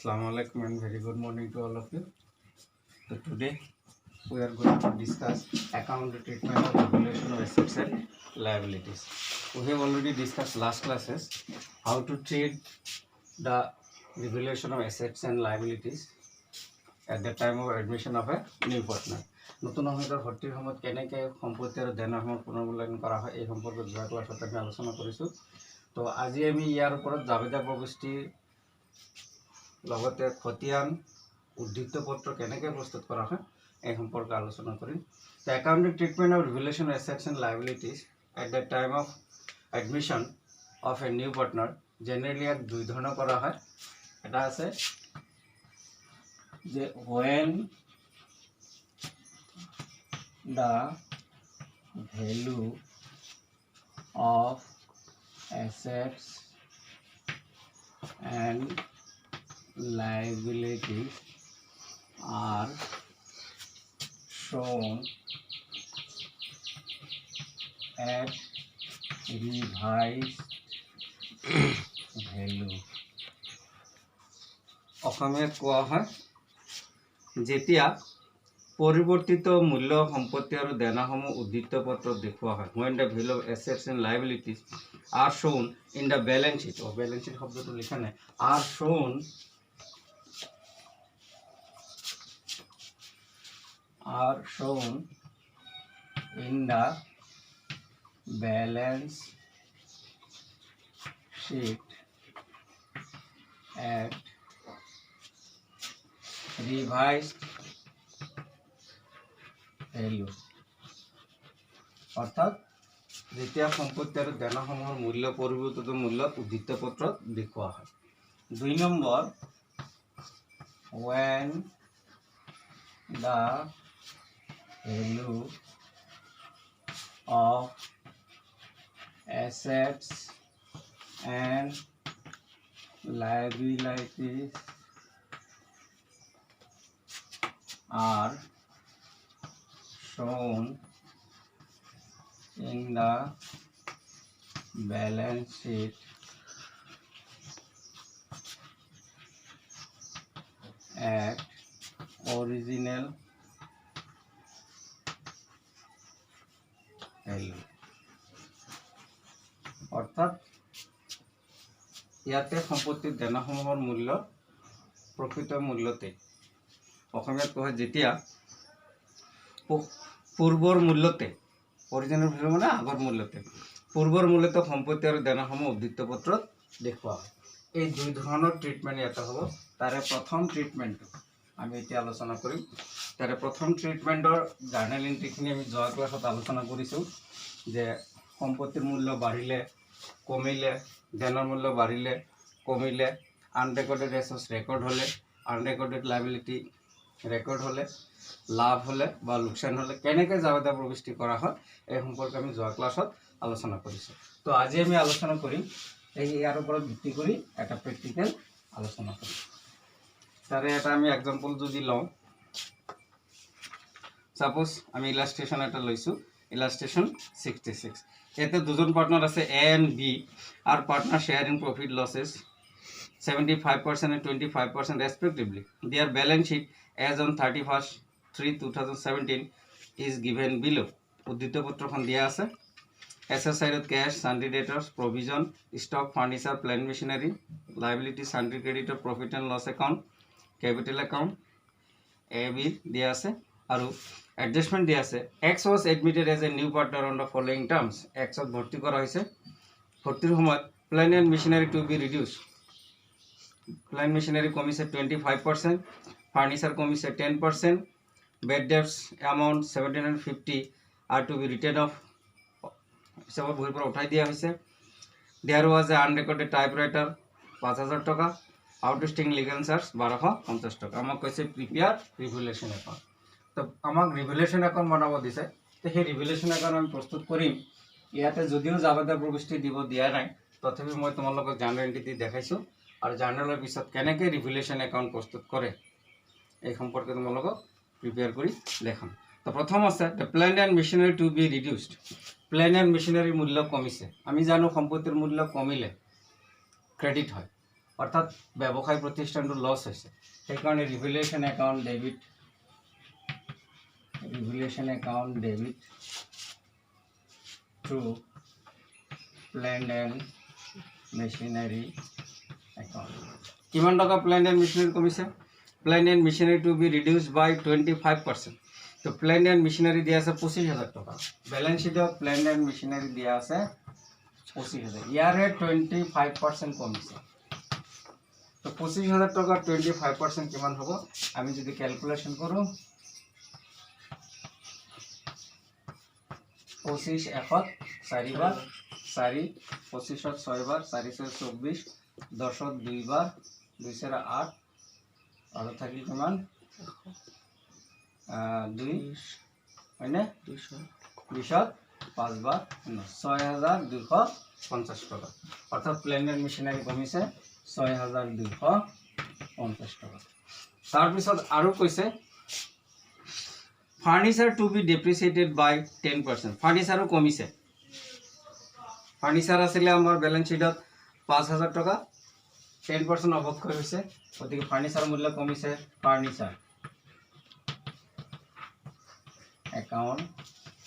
Assalamualaikum and very good morning to all of you. So today we are going to discuss account treatment of regulation of assets and liabilities. We have already discussed last classes how to treat the regulation of assets and liabilities at the time of admission of a new partner. নতুন সময়ৰ ভৰ্তিৰ সময়ত কেনেকৈ সম্পত্তি আৰু দেনৰ সময়ত পুনৰ্মূল্যায়ন কৰা হয় এই সম্পৰ্কত যোৱা ক্লাছত আমি আলোচনা কৰিছোঁ। তো আজি আমি ইয়াৰ ওপৰত জাবেদা প্ৰৱিষ্টি লগতে খতিয়ান উদ্ধৃত পত্ৰ কেনেকৈ প্ৰস্তুত কৰা হয় এই সম্পৰ্কে আলোচনা কৰিম। The accounting treatment of revaluation of assets and liabilities at the time of admission of a new partner generally এক দুই ধৰণৰ কৰা হয়। এটা আছে যে when the value of assets and liabilities are shown at revised value. অসমীয়াত কোৱা হয় যেতিয়া পৰিৱৰ্তিত মূল্য সম্পত্তি আৰু দেনাসমূহ উদ্ধৃত পত্ৰত দেখুওৱা হয় when the value of assets and liabilities are shown in the balance sheet balance sheet শব্দটো লিখা নাই are shown in the balance sheet at revised value অর্থাৎ যেতিয়া সম্পত্তি আৰু দেনাসমূহৰ মূল্য পৰিৱৰ্তিত মূল্যত উদ্ধৃত পত্ৰত দেখুওৱা হয়। 2 number when the value of assets and liabilities are shown in the balance sheet at original value অর্থাৎ ইয়াতে সম্পত্তিৰ দেনাসমূহৰ মূল্য প্ৰকৃত মূল্যতে অসমীয়াত কোৱা যেতিয়া পূৰ্বৰ মূল্যতে অৰিজিনেল ভ্যালু মানে আগৰ মূল্যতে পূৰ্বৰ মূল্যতে সম্পত্তি আৰু দেনাসমূহ উদ্ধৃত পত্ৰত দেখুওৱা হয়। এই দুই ধৰণৰ ট্ৰিটমেণ্ট ইয়াতে হ'ব। তাৰে প্ৰথম ট্ৰিটমেণ্টটো আমি এতিয়া আলোচনা কৰিম। তাৰে প্ৰথম ট্ৰিটমেণ্টৰ জাৰ্নেল এণ্ট্ৰিখিনি আমি যোৱা ক্লাছত আলোচনা কৰিছোঁ যে সম্পত্তিৰ মূল্য বাঢ়িলে কমিলে দেনৰ মূল্য বাঢ়িলে কমিলে আনৰেকৰ্ডেড এছেটছ ৰেকৰ্ড হ'লে আনৰেকৰ্ডেড লাইবিলিটি ৰেকৰ্ড হ'লে লাভ হ'লে বা লোকচান হ'লে কেনেকৈ জাবেদা প্ৰৱিষ্টি কৰা হয় এই সম্পৰ্কে আমি যোৱা ক্লাছত আলোচনা কৰিছোঁ। তো আজি আমি আলোচনা কৰিম ইয়াৰ ওপৰত ভিত্তি কৰি এটা প্ৰেক্টিকেল আলোচনা কৰিম। তাৰে এটা আমি এক্সাম্পল যদি লওঁ সাপোজ আমি ইলাষ্ট্ৰেশ্যন এটা লৈছোঁ ইলাষ্ট্ৰেশ্যন 66 ইয়াতে দুজন পাৰ্টনাৰ আছে এ এণ্ড বি আৰু partner share in profit লছেছ 75% and 25% respectively. Their balance sheet as on 31/3/2017 is given below. উদ্ধৃত পত্ৰখন দিয়া আছে। এছেট সাইডত cash sundry debtors provision stock furniture plant machinery liability sundry creditor profit and loss account capital account A B দিয়া আছে আৰু adjustment দিয়া আছে। X was admitted as a new partner on the following terms. এক্সত ভৰ্তি কৰা হৈছে। ভৰ্তিৰ সময়ত plant and machinery to be reduce plant machinery কমিছে 25%, ফাৰ্নিচাৰ কমিছে 10%, bad debts amount 1750 are to be written off হিচাপত বহিৰ পৰা উঠাই দিয়া হৈছে। দেয়াৰ ৱাজ এ আনৰেকৰ্ডেড টাইপৰাইটাৰ 5000 টকা আউটষ্টেণ্ডিং লিগেল চাৰ্জ 1250 টকা। আমাক কৈছে প্ৰিপেয়াৰ ৰিভেলুৱেশ্যন একাউণ্ট। তো আমাক ৰিভেলুৱেশ্যন একাউণ্ট বনাব দিছে। তো সেই ৰিভেলুৱেশ্যন একাউণ্ট আমি প্ৰস্তুত কৰিম। ইয়াতে যদিও জাবেদা প্ৰৱিষ্টি দিব দিয়া নাই তথাপি মই তোমালোকক জাৰ্নেল এণ্ট্ৰি দেখাইছোঁ আৰু জাৰ্নেলৰ পিছত কেনেকৈ ৰিভেলুৱেশ্যন একাউণ্ট প্ৰস্তুত কৰে এই সম্পৰ্কে তোমালোকক প্ৰিপেয়াৰ কৰি দেখাম। তো প্ৰথম আছে the plant and machinery to be reduced. Plant and মেচিনাৰীৰ মূল্য কমিছে। আমি জানো সম্পত্তিৰ মূল্য কমিলে ক্ৰেডিট হয় অৰ্থাৎ ব্যৱসায় প্ৰতিষ্ঠানটো লছ হৈছে সেইকাৰণে revaluation account debit to plant and machinery account কিমান টকা প্লেণ্ট এণ্ড মেচিনাৰী কমিছে plant and machinery to be reduce by 25%. তো প্লেণ্ট এণ্ড মেচিনাৰী দিয়া আছে 25,000 টকা বেলেঞ্চ শ্বীটত প্লেণ্ট এণ্ড মেচিনাৰী দিয়া আছে 25,000 ইয়াৰে 25% কমিছে তো 25,000 টকা 25% কিমান হ'ব আমি যদি ক্যালকুলেশন কৰোঁ 25 একত 4 বাৰ 4 25ত 6 বাৰ 4 6 24 10ত 2 বাৰ 2 4 8 আৰু থাকিল কিমান 2 হয়নে 200ত 5 বাৰ 6,250 টকা অৰ্থাৎ প্লেণ্ট এণ্ড মেচিনাৰী কমিছে 6,250 টকা তাৰপিছত আৰু কৈছে ফাৰ্নিচাৰ টু বি ডেপ্ৰিচিয়েটেড বাই 10%. ফাৰ্নিচাৰো কমিছে ফাৰ্নিচাৰ আছিলে আমাৰ বেলেঞ্চ শ্বীটত 5,000 টকা 10% অবক্ষয় হৈছে গতিকে ফাৰ্নিচাৰ মূল্য কমিছে ফাৰ্নিচাৰ একাউণ্ট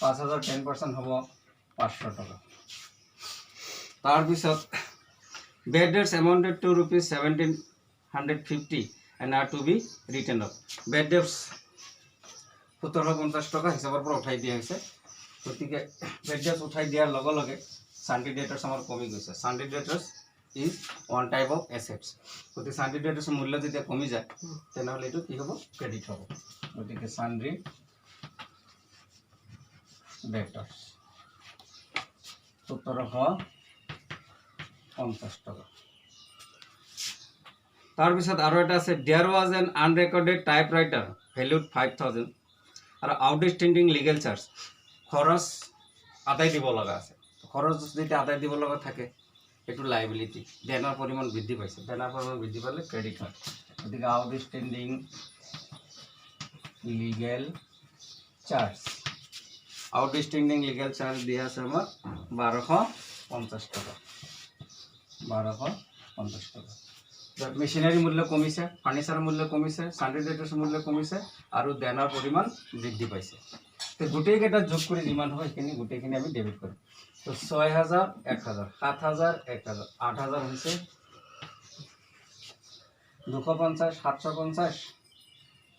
5,000 10% হ'ব 500 টকা তাৰপিছত bad debts amounted to rupees 1,750 and are to be written off. Bad debts 1750 টকা হিচাপৰ পৰা উঠাই দিয়া হৈছে গতিকে bad debts উঠাই দিয়াৰ লগে লগে sundry debtors আমাৰ কমি গৈছে sundry debtors is one type of assets গতিকে sundry debtors মূল্য যেতিয়া কমি যায় তেনেহ'লে এইটো কি হ'ব ক্ৰেডিট হ'ব গতিকে sundry debtors 1750 টাকা তাৰপিছত আৰু এটা আছে there was an unrecorded typewriter valued 5,000 আৰু outstanding legal charge খৰচ আদায় দিব লগা আছে খৰচ যেতিয়া আদায় দিব লগা থাকে এটো লায়াবিলিটি দেনাৰ পৰিমাণ বৃদ্ধি পাইছে দেনাৰ পৰিমাণ বৃদ্ধি পালে ক্ৰেডিট হয় গতিকে outstanding legal charge দিয়া আছে আমাৰ 1,250 টাকা 1,250 টাকা মেচিনাৰী মূল্য কমিছে ফাৰ্নিচাৰ মূল্য কমিছে সানডে ডেটৰ্ছ মূল্য কমিছে আৰু দেনাৰ পৰিমাণ বৃদ্ধি পাইছে তো গোটেইকেইটা যোগ কৰি যিমান হয় সেইখিনি গোটেইখিনি আমি ডেবিট কৰিম তো 6,000 1,000 7,000 1,000 8,000 হৈছে 250 750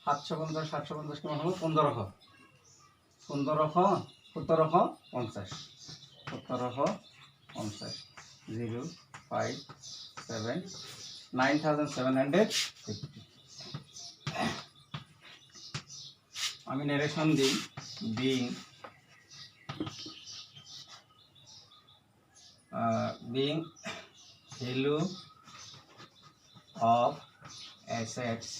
750 কিমান হ'ব 1,500 1750 0 5 7 9,750 আমি narration দিই being value of assets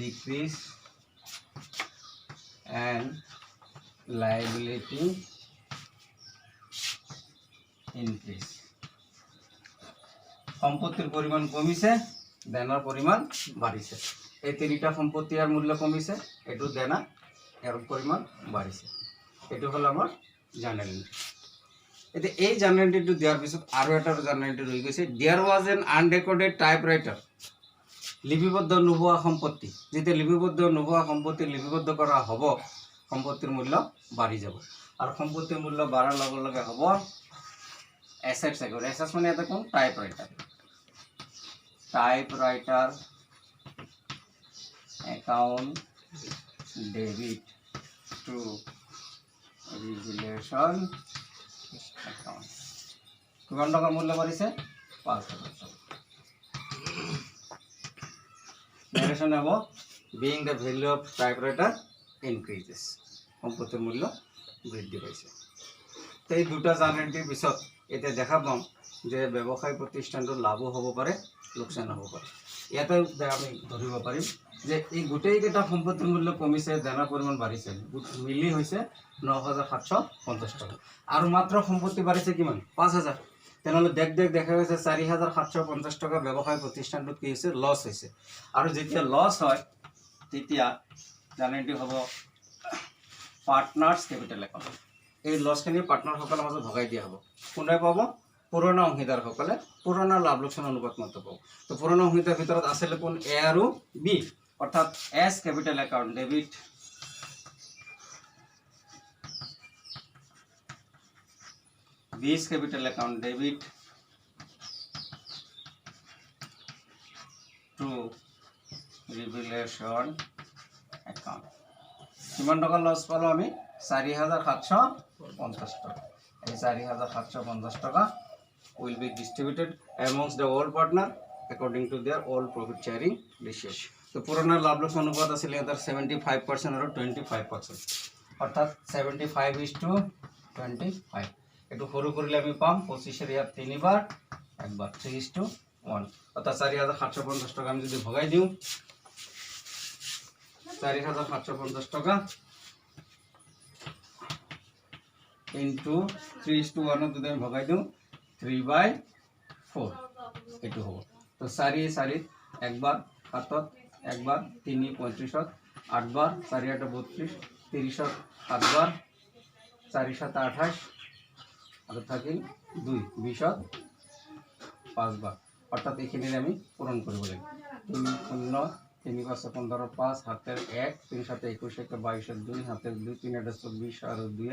decrease and liability increase সম্পত্তিৰ পৰিমাণ কমিছে দেনাৰ পৰিমাণ বাঢ়িছে এই তিনিটা সম্পত্তিৰ মূল্য কমিছে এটো দেনা এৰ পৰিমাণ বাঢ়িছে এটো হল আমাৰ জাৰ্নেল এন্ট্ৰি এতে এই জাৰ্নেল এন্ট্ৰিটো দিয়াৰ পিছত আৰু এটা জাৰ্নেল এন্ট্ৰি ৰৈ গৈছে there was an unrecorded typewriter লিপিবদ্ধ নোহোৱা সম্পত্তি যেতিয়া লিপিবদ্ধ নোহোৱা সম্পত্তি লিপিবদ্ধ কৰা হ'ব সম্পত্তিৰ মূল্য বাঢ়ি যাব আৰু সম্পত্তিৰ মূল্য বাঢ়াৰ লগে লগে হ'ব assets assets মানে এটা কোন typewriter account debit to regulation account কিমান টাকা মূল্য বাঢ়িছে 5,000 টাকা narration হ'ব being the value of typewriter increases সম্পত্তিৰ মূল্য বৃদ্ধি পাইছে তো এই দুটা জাৰ্নেলটিৰ পিছত এটা দেখা পাম যে ব্যৱসায় প্ৰতিষ্ঠানটোৰ লাভো হ'ব পাৰে লোকসান হ'ব পাৰে ইয়াতে আমি ধৰিব পাৰিম যে এই গোটেইকেইটা সম্পত্তিৰ মূল্য কমিছে দেনাৰ পৰিমাণ বাঢ়িছে মিলি হৈছে 9,750 টাকা আৰু মাত্ৰ সম্পত্তি বাঢ়িছে কিমান 5,000 তেনেহ'লে দেখা গৈছে 4,750 টকা ব্যৱসায় প্ৰতিষ্ঠানটোত কি হৈছে লছ হৈছে আৰু যেতিয়া লছ হয় তেতিয়া জাৰ্নেলটি হ'ব পাৰ্টনাৰ্ছ কেপিটেল একাউণ্ট এই লছখিনি পাৰ্টনাৰসকলৰ মাজত ভগাই দিয়া হ'ব কোনে পাব পুৰণা অংশীদাৰসকলে পুৰণা লাভ লোকচান অনুপাত মাত্ৰ পাব। তো পুৰণা অংশীদাৰ ভিতৰত আছিলে কোন এ আৰু বি, অৰ্থাৎ এছ কেপিটেল একাউণ্ট ডেবিট বি's capital account debit to revaluation account. কিমান টকা লছ পালো আমি 4,750 টাকা। এই 4,750 টাকা will be distributed amongst the all partner according to their all profit sharing ratio. তো পুৰণা লাভ লোকচান অনুপাত আছিল ইয়াৰ 75% আৰু 25%, অৰ্থাৎ 75:25। একটু সৰু কৰিলে আমি পাম 25 ইয়াত 3 বাৰ 1 বাৰ 3:1, অর্থাৎ 4,750 টাকা আমি যদি ভগাই দিও 4,750 টাকা ইনটু 3:1 যদি আমি ভগাই দিও 3/4 এটু হ'ব। তো 4 1 বাৰ 7 1 বাৰ 3 35 8 বাৰ 4 8 32 30 7 বাৰ 4 7 28 আর থাকিল 2 20 5 বার, অর্থাৎ এখানে আমি পূরণ করব লাগিব 2 0 3 5 15 5 হাতের 1 3 7 21 1 22 2 হাতের 2 3 8 24 আর 2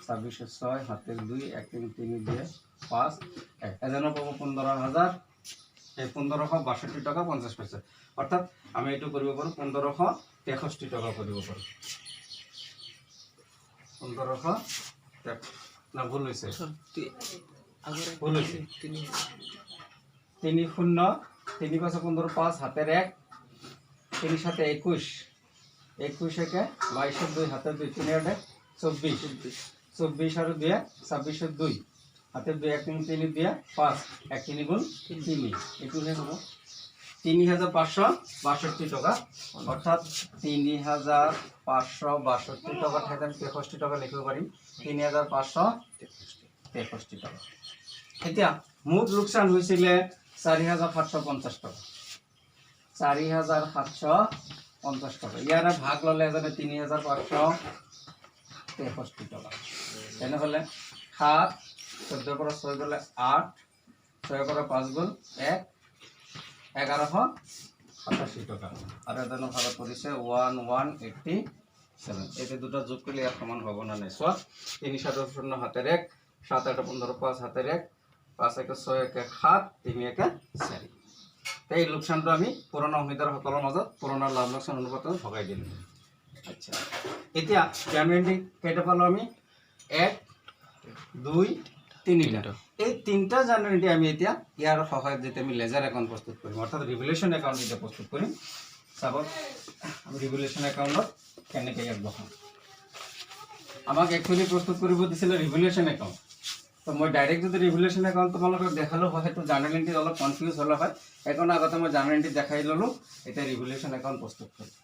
26 6 হাতের 2 1 3 3 2 5 1 এজন্য পাবো 15,000 এই 1562 টাকা 50 পয়সা, অর্থাৎ আমি এটু করব পারো 1563 টাকা করব পারো 1500 না ভুল হয়েছে ভুল হয়েছে 3 0 3 5 15 5 হাতের 1 3 7 21 21 একে 22 2 হাতের 2 3 8 24 24 আর 2 26 2 হাতের 2 1 3 3 2 5 1 3 গুণ 3 এটু হয়ে হলো 3,562 টাকা, অর্থাৎ 3,562 টাকা থেকে 63 টাকা লিখব পারিম 3,563 টাকা। এতিয়া মুঠ লোকসান হয়েছিল 4,750 টাকা 4,750 টাকা, ইয়ার ভাগ ললে এজনে 3,563 টাকা। তেনেহলে 7 14 পৰা 6 গলে 8 6 পৰা 5 গল 1 1187 টাকা, আৰ এজনে ভাগ কৰিছে 1187। এতে দুটো যোগ করলে আর সমান হব না নাই সব 3 7 0 হাতের 1 7 8 15 5 হাতের 1 5 1 6 1 7 3 1 4। তাই এই লোকসানটো আমি পুৰণা অংশীদাৰসকলৰ মাজত পুৰণা লাভ লোকসান অনুপাতত ভগাই দিলোঁ। আচ্ছা, এতিয়া জানুৱাৰী কেইটা পালো আমি 1 2 3টা। এই 3টা জানুৱাৰী আমি এতিয়া ইয়াৰ সহায়ত যেতিয়া আমি লেজাৰ একাউণ্ট প্ৰস্তুত কৰিম, অৰ্থাৎ ৰিভলিউশ্যন একাউণ্ট যেতিয়া প্ৰস্তুত কৰিম, চাব আমি ৰিভলিউশ্যন একাউণ্টত কেনেকৈ ইয়াত বহাম। আমাক একচুৱেলি প্ৰস্তুত কৰিব দিছিলে ৰিভলিউশ্যন একাউণ্ট। তো মই ডাইৰেক্ট যদি ৰিভলিউশ্যন একাউণ্ট তোমালোকক দেখালো হয় সেইটো জাৰ্নেল এণ্ট্ৰিত অলপ কনফিউজ হ'লে হয়, সেইকাৰণে আগতে মই জাৰ্নেল এণ্ট্ৰিত দেখাই ল'লোঁ। এতিয়া ৰিভলিউশ্যন একাউণ্ট প্ৰস্তুত কৰিম।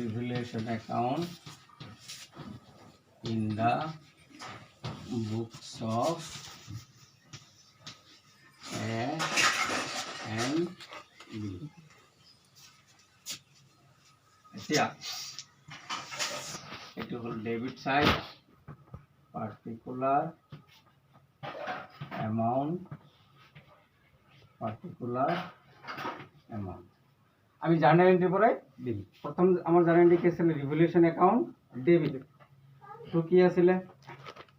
Revaluation account in the books of A and B. এতিয়া এটো হল ডেবিট সাইড পার্টিকুলার অ্যামাউন্ট আমি জার্নাল এন্ট্রি পড়াই দিই। প্রথম আমার জার্নাল এন্ট্রি কি ছিল রিভলিউশন অ্যাকাউন্ট ডেবিট, টু কি আছিল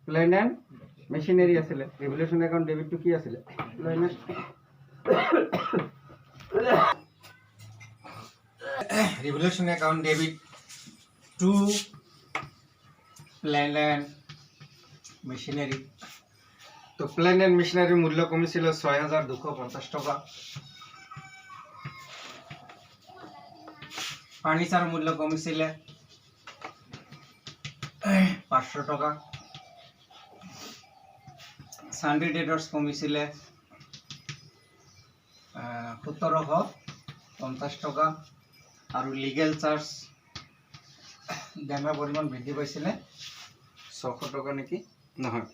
প্ল্যান এন্ড মেশিনারি আছিল। রিভলিউশন অ্যাকাউন্ট ডেবিট টু কি আছিল plant and revaluation account debit to plant and machinery. তো প্ল্যান এন্ড মেশিনারি মূল্য কমিছিল 6,250 টাকা। ফার্নিচার মূল্য কমিছিল 500 টাকা। সানডে ডেটর্স কমিছিল 1750 টাকা। আর লিগেল চার্জ দেনার পরিমাণ বৃদ্ধি পাইছিল 600 টকা নেকি নহয়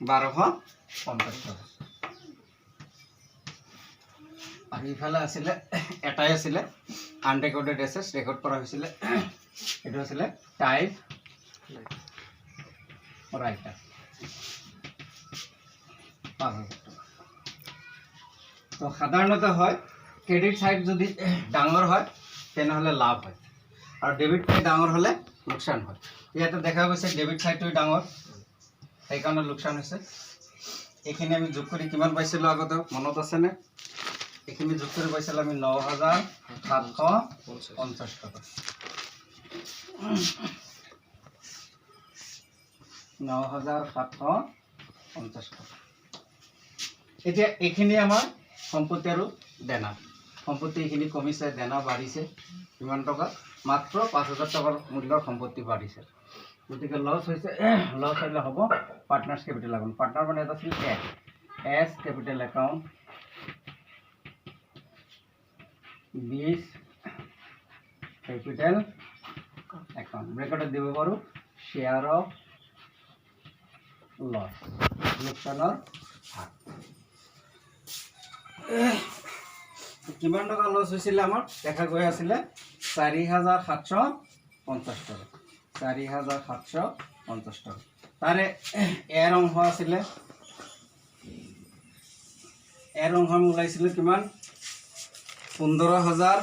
1250 টকা আৰু ইফালে আছিলে এটাই আছিলে আনৰেকৰ্ডেড এছেটছ ৰেকৰ্ড কৰা হৈছিলে এটো আছিলে টাইপ ৰাইটাৰ 5000 টাকা তো সাধাৰণত হয় ক্ৰেডিট সাইড যদি ডাঙৰ হয় তেনেহলে লাভ হয় আৰু ডেবিট সাইড ডাঙৰ হলে লোকসান হয় ইয়াতে দেখা গৈছে ডেবিট সাইডটো ডাঙৰ সেই কাৰণে লোকসান হৈছে এইখিনি আমি যোগ কৰি কিমান পাইছিলো আগতে মনত আছে নে এইখিনি যোগ কৰি পাইছিল আমি 9750 টাকা 9750 টাকা এতিয়া এইখিনি আমাৰ সম্পত্তি আৰু দেনা সম্পত্তি এইখিনি কমিছে দেনা বাঢ়িছে কিমান টকা মাত্ৰ 5000 টকাৰ মূল্যৰ সম্পত্তি বাঢ়িছে গতিকে লছ হৈছে লছ হলে হ'ব পার্টনার্স ক্যাপিটাল অ্যাকাউন্ট পার্টনার মানে এটা ছিল এস ক্যাপিটাল অ্যাকাউন্ট 20 ক্যাপিটাল অ্যাকাউন্ট ব্র্যাকেটে দিব পাৰো শেয়াৰ অফ লস লোকসানৰ ভাগ কিমান টকা লস হৈছিল আমাৰ দেখা গৈ আছিল 4750 টাকা 4750 টাকা তাৰে এৰ অংশ আছিল এৰ অংশ ওলাইছিল কিমান 15000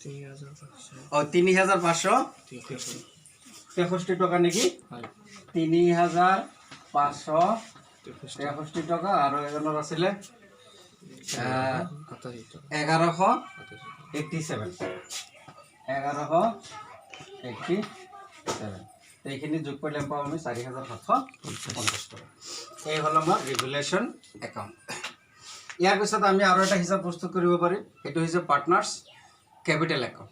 3563 টাকা নেকি 3563 টাকা আৰু এজনৰ আছিল 1187 এইখিনি যোগ কৰিলে পাম আমি 4750 টাকা এই হল আমাৰ ৰেগুলেশন একাউন্ট ইয়াৰ পিছত আমি আৰু এটা হিসাব প্ৰস্তুত কৰিব পাৰিম এটো হৈছে পাৰ্টনাৰ্স ক্যাপিটাল অ্যাকাউন্ট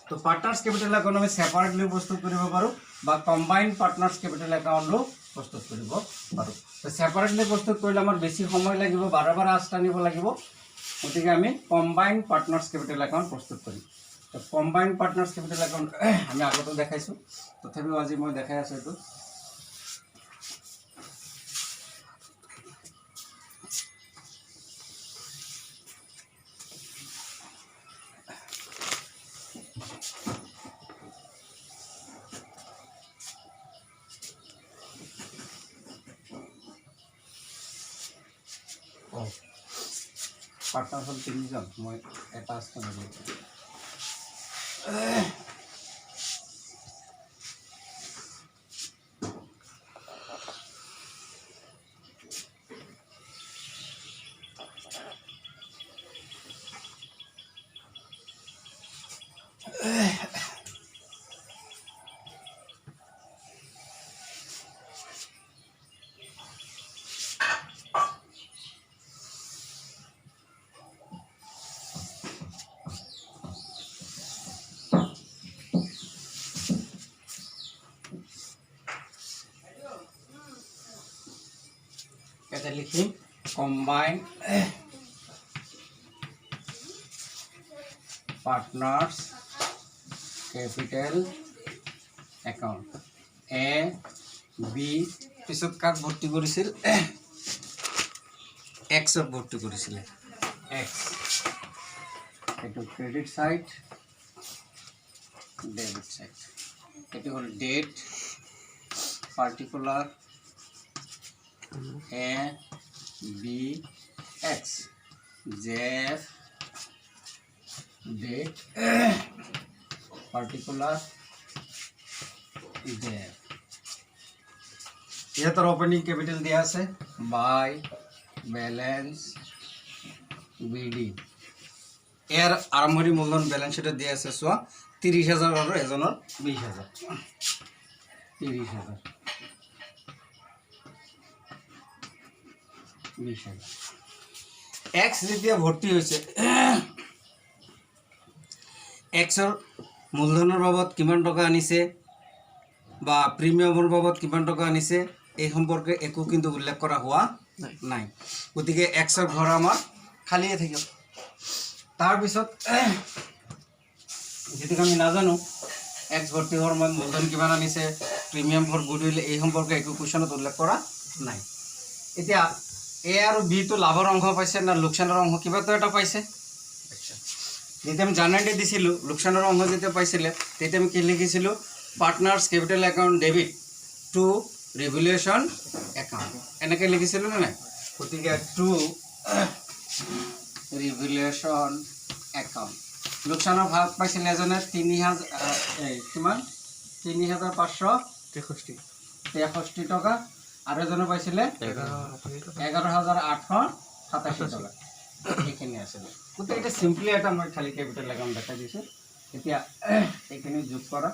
তো পাৰ্টনাৰ্স ক্যাপিটাল অ্যাকাউন্ট আমি সেপাৰেটলি প্ৰস্তুত কৰিব পাৰো বা কম্বাইন্ড পাৰ্টনাৰ্স ক্যাপিটাল অ্যাকাউন্টও প্ৰস্তুত কৰিব পাৰো তো সেপাৰেটলি প্ৰস্তুত কৰিলে আমাৰ বেছি সময় লাগিব বাৰবাৰ আঁচ টানিব লাগিব গতিকে আমি কম্বাইন্ড পাৰ্টনাৰ্স ক্যাপিটাল অ্যাকাউন্ট প্ৰস্তুত কৰিম তো কম্বাইন্ড পার্টনার্স ক্যাপিটাল অ্যাকাউন্ট আমি আগতে দেখাইছো তথাপিও আজি মই দেখাই আছো এটো পার্টনার হল 3 জন মই এটা আস্তে নেব এটা লিখিম combined partners capital account A B পিছত কাক ভর্তি কৰিছিল এক্সত ভৰ্তি কৰিছিল এক্স এটো ক্রেডিট সাইড ডেবিট সাইড এটো হল date particular A B X JF date particular JF ये तो ओपनिंग कैपिटल दिया আছে बाय बैलेंस BD এর আৰম্ভণি মূলধন ব্যালেন্স शीट দিয়া আছে সোয়া 30000 আৰু এজনৰ 20000 30000 एक्स যেতিয়া ভৰ্তি হৈছে एक्सर মূলধনৰ বাবদ কিমান টকা আনিছে বা প্ৰিমিয়ামৰ বাবদ কিমান টকা আনিছে এই সম্পৰ্কে একো কিন্তু উল্লেখ কৰা হোৱা নাই গতিকে एक्सৰ ঘৰ আমাৰ খালিয়ে থাকিব তাৰ পিছত যদি আমি নাজানো एक्स ভৰ্তি হোৱাৰ মূলধন কিমান আনিছে প্ৰিমিয়াম ফৰ গুডউইল এই সম্পৰ্কে একো কুৱেশ্যনত উল্লেখ কৰা নাই। এতিয়া এ আৰু বিটো লাভৰ অংশ পাইছে না লোকচানৰ অংশ কিবাটো এটা পাইছে। যেতিয়া আমি জানুৱাৰীতে দিছিলোঁ লোকচানৰ অংশ যেতিয়া পাইছিলে তেতিয়া আমি কি লিখিছিলোঁ partners capital account debit two revolution account এনেকৈ লিখিছিলোঁ নে নাই। গতিকে টু ৰিভলিউশ্যন একাউণ্ট লোকচানৰ ভাগ পাইছিলে এজনে 3,000 কিমান 3,563 টকা আৰু এজনে পাইছিলে 11,887 টকা এইখিনি আছিলে। গোটেইকেইটা চিম্পলি এটা মই খালী কেপিটেল একাউণ্ট দেখাই দিছোঁ। এতিয়া এইখিনি যোগ কৰা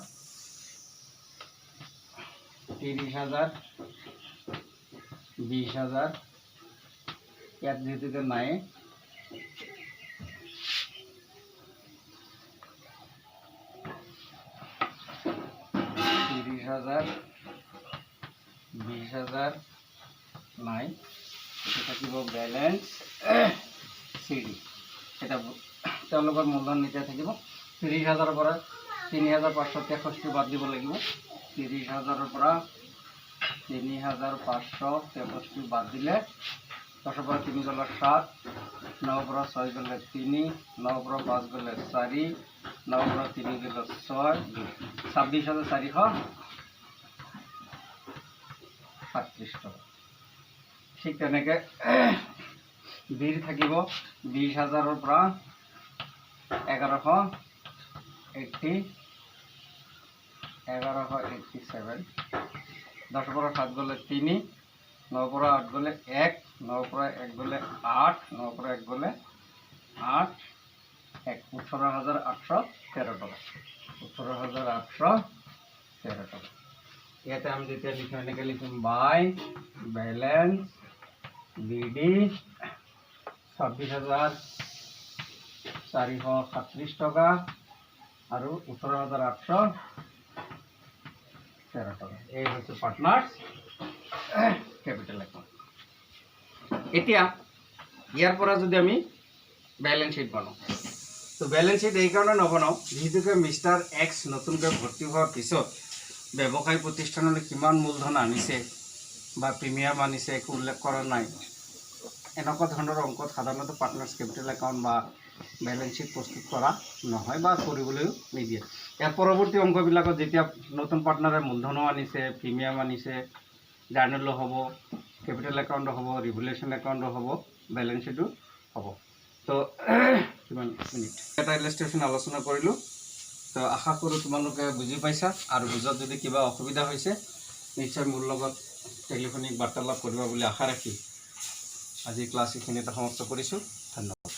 30,000 20,000 ইয়াত যিহেতুকে নাই 30,000 20,000 নাই থাকিব বেলেঞ্চ CD এটা তেওঁলোকৰ মূলধন নিতিয়া থাকিব 30,000 পৰা 3,563 বাদ দিব লাগিব 30,000 পৰা 3,563 বাদ দিলে 10 পৰা 3 গ'লে 7 9 পৰা 6 গ'লে 3 9 পৰা 5 গ'লে 4 9 পৰা 3 গ'লে 6 26,437 টকা। ঠিক তেনেকৈ বিৰ থাকিব 20,000 পৰা 1187 10 পৰা 7 গ'লে 3 9 পৰা 8 গ'লে 1 9 পৰা 1 গ'লে 8 9 পৰা 1 গ'লে 8 18,813 টকা 18,813 টকা। ইয়াতে আমি যেতিয়া লিখিম এনেকৈ লিখিম বাই বেলেঞ্চ BD 26,437 টকা আৰু 18,813 টকা। এই হৈছে পাৰ্টনাৰ্ছ কেপিটেল একাউণ্ট। এতিয়া ইয়াৰ পৰা যদি আমি বেলেঞ্চ শ্বীট বনাওঁ তো বেলেঞ্চ শ্বীট এইকাৰণে নবনাওঁ যিহেতুকে মিষ্টাৰ এক্স নতুনকৈ ভৰ্তি হোৱাৰ পিছত ব্যৱসায় প্ৰতিষ্ঠানলৈ কিমান মূলধন আনিছে বা প্ৰিমিয়াম আনিছে একো উল্লেখ কৰা নাই। এনেকুৱা ধৰণৰ অংকত সাধাৰণতে পাৰ্টনাৰ্ছ কেপিটেল একাউণ্ট বা বেলেঞ্চ শ্বীট প্ৰস্তুত কৰা নহয় বা কৰিবলৈও নিদিয়ে। ইয়াৰ পৰৱৰ্তী অংকবিলাকত যেতিয়া নতুন পাৰ্টনাৰে মূলধনো আনিছে প্ৰিমিয়াম আনিছে জাৰ্নেলো হ'ব কেপিটেল একাউণ্টো হ'ব ৰিভলিউশ্যন একাউণ্টো হ'ব বেলেঞ্চ শ্বীটো হ'ব। তো কিমান মিনিট এটা ইলাষ্ট্ৰেশ্যন আলোচনা কৰিলোঁ। তো আশা কৰোঁ তোমালোকে বুজি পাইছা আৰু বুজাত যদি কিবা অসুবিধা হৈছে নিশ্চয় মোৰ লগত টেলিফোনিক বাৰ্তালাপ কৰিবা বুলি আশা ৰাখি আজি ক্লাছ এইখিনিতে সমাপ্ত কৰিছোঁ। ধন্যবাদ।